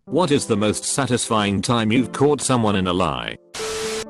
What is the most satisfying time you've caught someone in a lie?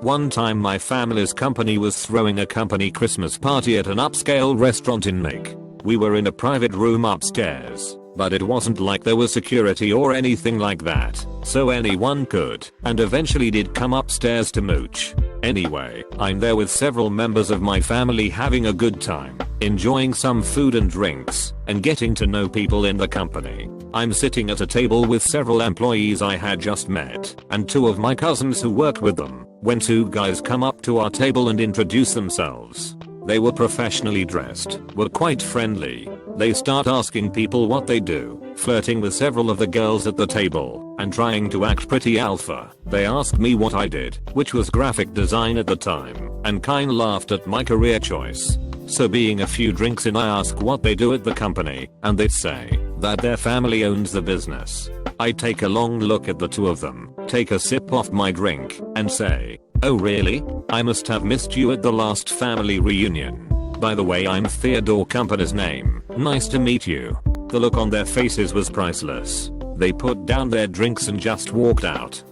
One time my family's company was throwing a company Christmas party at an upscale restaurant in Mick. We were in a private room upstairs, but it wasn't like there was security or anything like that, so anyone could and eventually did come upstairs to mooch. Anyway, I'm there with several members of my family having a good time, enjoying some food and drinks, and getting to know people in the company. I'm sitting at a table with several employees I had just met, and two of my cousins who worked with them, when two guys come up to our table and introduce themselves. They were professionally dressed, were quite friendly. They start asking people what they do, flirting with several of the girls at the table, and trying to act pretty alpha. They asked me what I did, which was graphic design at the time, and kinda laughed at my career choice. So being a few drinks in, I ask what they do at the company, and they say that their family owns the business. I take a long look at the two of them, take a sip off my drink, and say, "Oh really? I must have missed you at the last family reunion. By the way, I'm Theodore Company's name. Nice to meet you." The look on their faces was priceless. They put down their drinks and just walked out.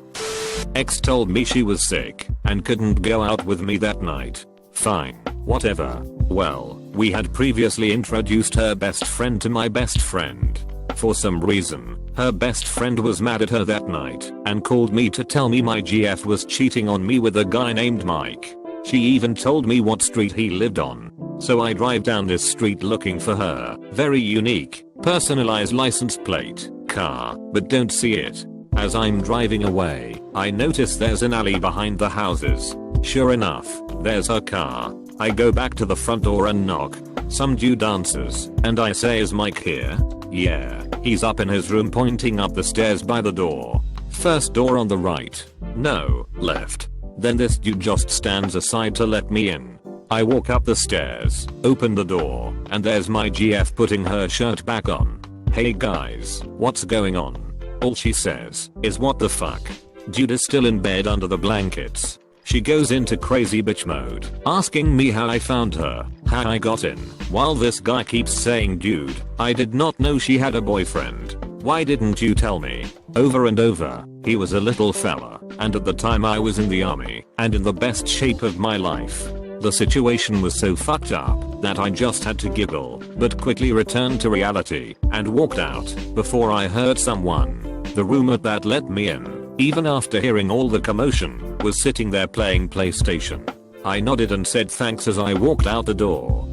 Ex told me she was sick and couldn't go out with me that night. Fine, whatever. Well, we had previously introduced her best friend to my best friend. For some reason, her best friend was mad at her that night and called me to tell me my GF was cheating on me with a guy named Mike. She even told me what street he lived on. So I drive down this street looking for her very unique, personalized license plate car, but don't see it. As I'm driving away, I notice there's an alley behind the houses. Sure enough, there's her car. I go back to the front door and knock. Some dude answers, and I say, "Is Mike here?" "Yeah, he's up in his room," pointing up the stairs by the door. "First door on the right." "No, left." Then this dude just stands aside to let me in. I walk up the stairs, open the door, and there's my GF putting her shirt back on. "Hey guys, what's going on?" All she says is, "What the fuck?" Dude is still in bed under the blankets. She goes into crazy bitch mode, asking me how I found her, how I got in, while this guy keeps saying, "Dude, I did not know she had a boyfriend. Why didn't you tell me?" Over and over. He was a little fella, and at the time I was in the army, and in the best shape of my life. The situation was so fucked up that I just had to giggle, but quickly returned to reality, and walked out, before I heard someone. The roommate that let me in, even after hearing all the commotion, was sitting there playing PlayStation. I nodded and said thanks as I walked out the door.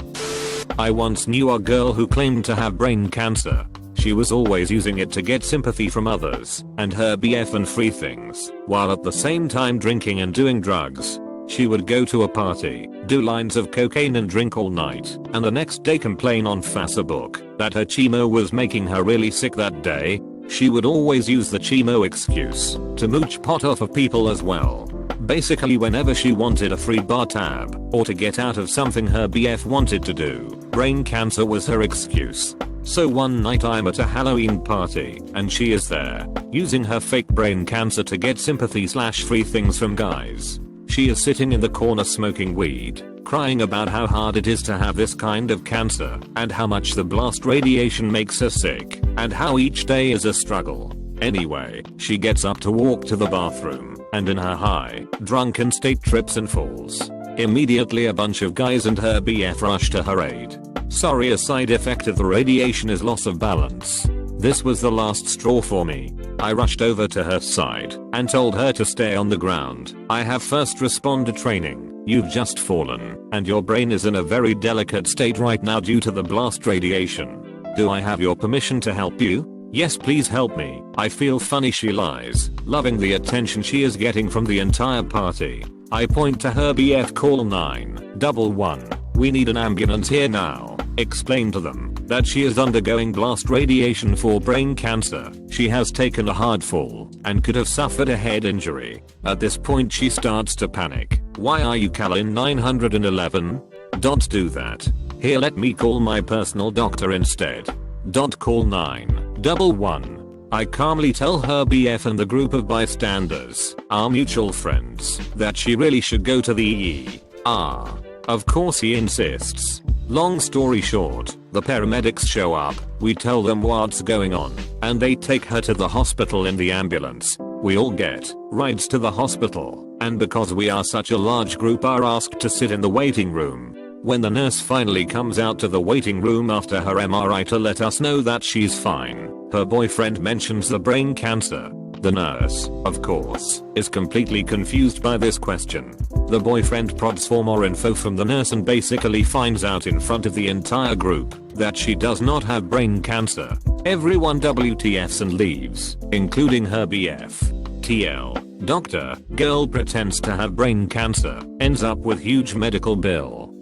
I once knew a girl who claimed to have brain cancer. She was always using it to get sympathy from others, and her BF and free things, while at the same time drinking and doing drugs. She would go to a party, do lines of cocaine and drink all night, and the next day complain on Facebook that her chemo was making her really sick that day. She would always use the chemo excuse to mooch pot off of people as well. Basically whenever she wanted a free bar tab, or to get out of something her BF wanted to do, brain cancer was her excuse. So one night I'm at a Halloween party, and she is there, using her fake brain cancer to get sympathy/free things from guys. She is sitting in the corner smoking weed, crying about how hard it is to have this kind of cancer, and how much the blast radiation makes her sick, and how each day is a struggle. Anyway, she gets up to walk to the bathroom, and in her high, drunken state trips and falls. Immediately a bunch of guys and her BF rush to her aid. Sorry, a side effect of the radiation is loss of balance. This was the last straw for me. I rushed over to her side and told her to stay on the ground. "I have first responder training. You've just fallen, and your brain is in a very delicate state right now due to the blast radiation. Do I have your permission to help you?" "Yes, please help me. I feel funny," she lies, loving the attention she is getting from the entire party. I point to her BF, "Call 911. We need an ambulance here now." Explain to them that she is undergoing blast radiation for brain cancer. She has taken a hard fall and could have suffered a head injury. At this point she starts to panic. "Why are you calling 911? Don't do that. Here, let me call my personal doctor instead. Don't call 911. I calmly tell her BF and the group of bystanders, our mutual friends, that she really should go to the ER. Of course he insists. Long story short, the paramedics show up, we tell them what's going on, and they take her to the hospital in the ambulance. We all get rides to the hospital, and because we are such a large group are asked to sit in the waiting room. When the nurse finally comes out to the waiting room after her MRI to let us know that she's fine, her boyfriend mentions the brain cancer. The nurse, of course, is completely confused by this question. The boyfriend prods for more info from the nurse and basically finds out in front of the entire group that she does not have brain cancer. Everyone WTFs and leaves, including her BF. TL. Doctor, girl pretends to have brain cancer, ends up with huge medical bill.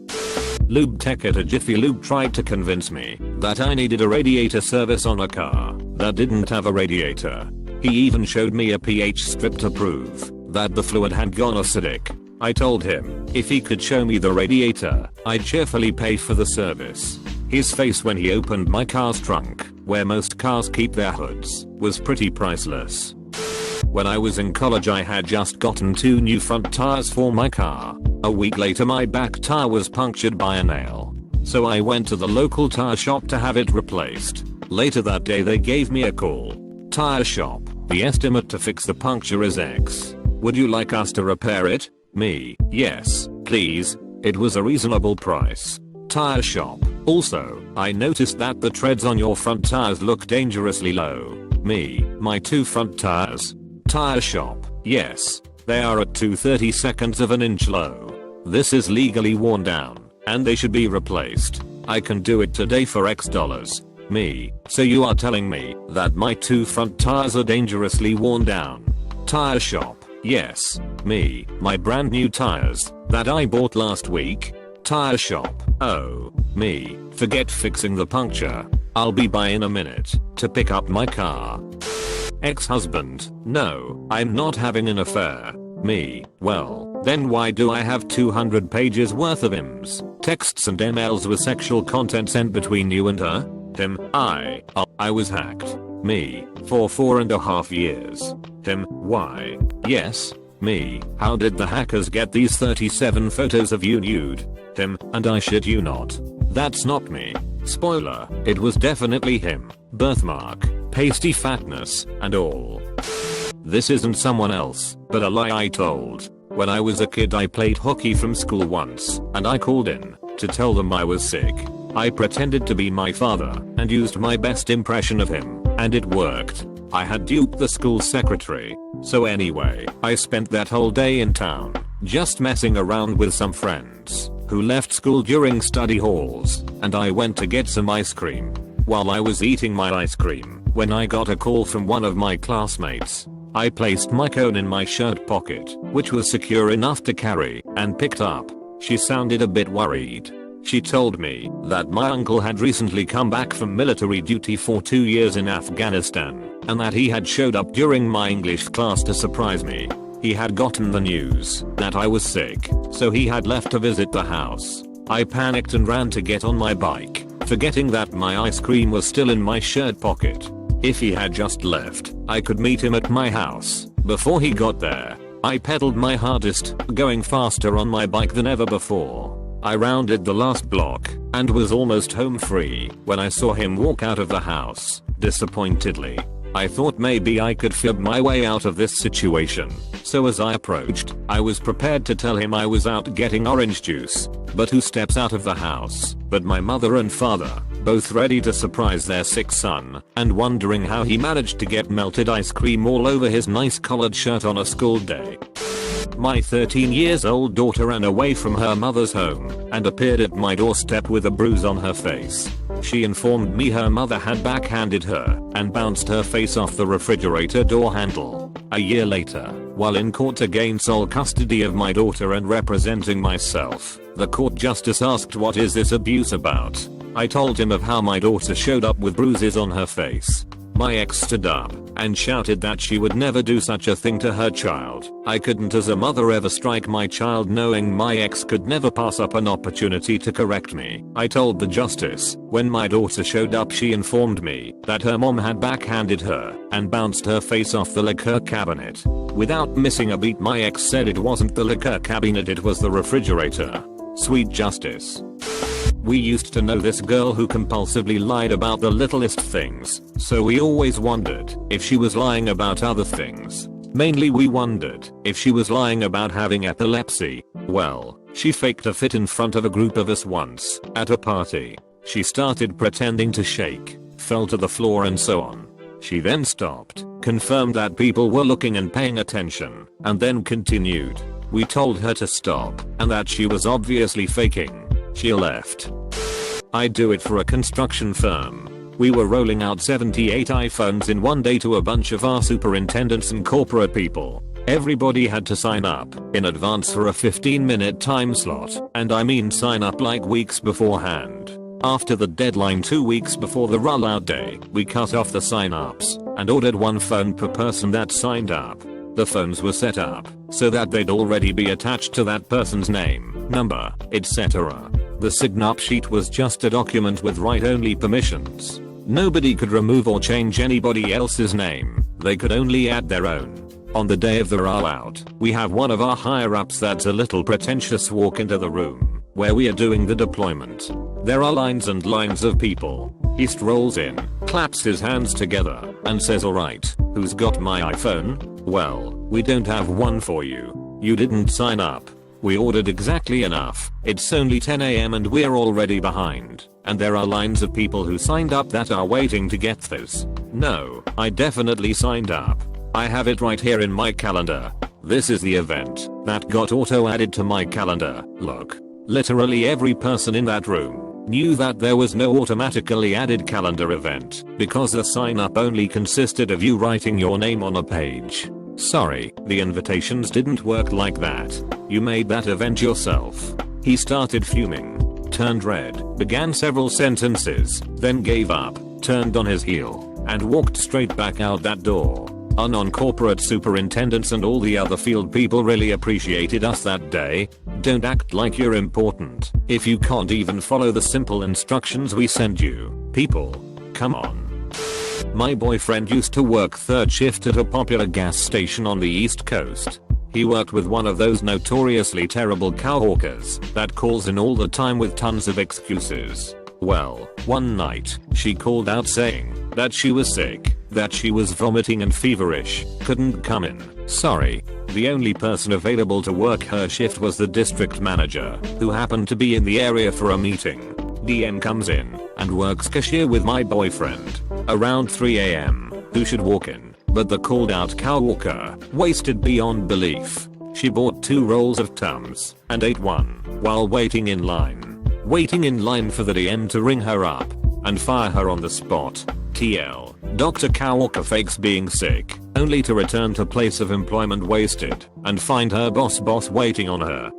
Lube tech at a Jiffy Lube tried to convince me that I needed a radiator service on a car that didn't have a radiator. He even showed me a pH strip to prove that the fluid had gone acidic. I told him if he could show me the radiator, I'd cheerfully pay for the service. His face when he opened my car's trunk, where most cars keep their hoods, was pretty priceless. When I was in college I had just gotten 2 new front tires for my car. A week later my back tire was punctured by a nail. So I went to the local tire shop to have it replaced. Later that day they gave me a call. Tire shop, the estimate to fix the puncture is X. Would you like us to repair it? Me, yes, please. It was a reasonable price. Tire shop, also, I noticed that the treads on your front tires look dangerously low. Me, my 2 front tires. Tire shop, yes, they are at 2/32 of an inch low. This is legally worn down, and they should be replaced. I can do it today for X dollars. Me, so you are telling me that my 2 front tires are dangerously worn down? Tire shop, yes, me, my brand new tires that I bought last week. Tire shop, oh, me, forget fixing the puncture. I'll be by in a minute to pick up my car. Ex-husband, no, I'm not having an affair. Me, well, then why do I have 200 pages worth of IMs, texts and emails with sexual content sent between you and her? Him, I was hacked. Me, for 4.5 years. Him, why? Yes. Me, how did the hackers get these 37 photos of you nude? Him, and I shit you not. That's not me. Spoiler, it was definitely him. Birthmark, pasty fatness, and all. This isn't someone else, but a lie I told. When I was a kid I played hockey from school once, and I called in to tell them I was sick. I pretended to be my father and used my best impression of him, and it worked. I had duped the school secretary. So anyway, I spent that whole day in town, just messing around with some friends who left school during study halls, and I went to get some ice cream. While I was eating my ice cream, when I got a call from one of my classmates, I placed my cone in my shirt pocket, which was secure enough to carry, and picked up. She sounded a bit worried. She told me that my uncle had recently come back from military duty for 2 years in Afghanistan, and that he had showed up during my English class to surprise me. He had gotten the news that I was sick, so he had left to visit the house. I panicked and ran to get on my bike, forgetting that my ice cream was still in my shirt pocket. If he had just left, I could meet him at my house. Before he got there, I pedaled my hardest, going faster on my bike than ever before. I rounded the last block and was almost home free when I saw him walk out of the house, disappointedly. I thought maybe I could fib my way out of this situation, so as I approached, I was prepared to tell him I was out getting orange juice. But who steps out of the house but my mother and father, both ready to surprise their sick son, and wondering how he managed to get melted ice cream all over his nice collared shirt on a school day. My 13-year-old daughter ran away from her mother's home and appeared at my doorstep with a bruise on her face. She informed me her mother had backhanded her and bounced her face off the refrigerator door handle. A year later, while in court to gain sole custody of my daughter and representing myself, the court justice asked, "What is this abuse about?" I told him of how my daughter showed up with bruises on her face. My ex stood up and shouted that she would never do such a thing to her child. I couldn't as a mother ever strike my child, knowing my ex could never pass up an opportunity to correct me. I told the justice, when my daughter showed up she informed me that her mom had backhanded her and bounced her face off the liquor cabinet. Without missing a beat, my ex said it wasn't the liquor cabinet, it was the refrigerator. Sweet justice. We used to know this girl who compulsively lied about the littlest things, so we always wondered if she was lying about other things. Mainly we wondered if she was lying about having epilepsy. Well, she faked a fit in front of a group of us once, at a party. She started pretending to shake, fell to the floor and so on. She then stopped, confirmed that people were looking and paying attention, and then continued. We told her to stop, and that she was obviously faking. She left. I do it for a construction firm. We were rolling out 78 iPhones in one day to a bunch of our superintendents and corporate people. Everybody had to sign up in advance for a 15-minute time slot, and I mean sign up like weeks beforehand. After the deadline 2 weeks before the rollout day, we cut off the sign-ups and ordered one phone per person that signed up. The phones were set up so that they'd already be attached to that person's name, number, etc. The sign-up sheet was just a document with write-only permissions. Nobody could remove or change anybody else's name, they could only add their own. On the day of the rollout, we have one of our higher-ups that's a little pretentious walk into the room where we are doing the deployment. There are lines and lines of people. He strolls in, claps his hands together, and says, "Alright, who's got my iPhone? Well, we don't have one for you. You didn't sign up. We ordered exactly enough. It's only 10 AM and we're already behind. And there are lines of people who signed up that are waiting to get this." No, I definitely signed up. I have it right here in my calendar. This is the event that got auto added to my calendar. Look. Literally every person in that room knew that there was no automatically added calendar event because the sign up only consisted of you writing your name on a page. Sorry, the invitations didn't work like that. You made that event yourself. He started fuming, turned red, began several sentences, then gave up, turned on his heel, and walked straight back out that door. Our non-corporate superintendents and all the other field people really appreciated us that day. Don't act like you're important if you can't even follow the simple instructions we send you. People, come on. My boyfriend used to work third shift at a popular gas station on the East Coast. He worked with one of those notoriously terrible cowhawkers that calls in all the time with tons of excuses. Well, one night, she called out saying that she was sick, that she was vomiting and feverish, couldn't come in. Sorry. The only person available to work her shift was the district manager, who happened to be in the area for a meeting. DM comes in and works cashier with my boyfriend. Around 3 AM, who should walk in but the called out cowhawker, wasted beyond belief. She bought 2 rolls of Tums and ate one while waiting in line. Waiting in line for the DM to ring her up and fire her on the spot. TL. Dr. Cowhawker fakes being sick, only to return to place of employment wasted and find her boss waiting on her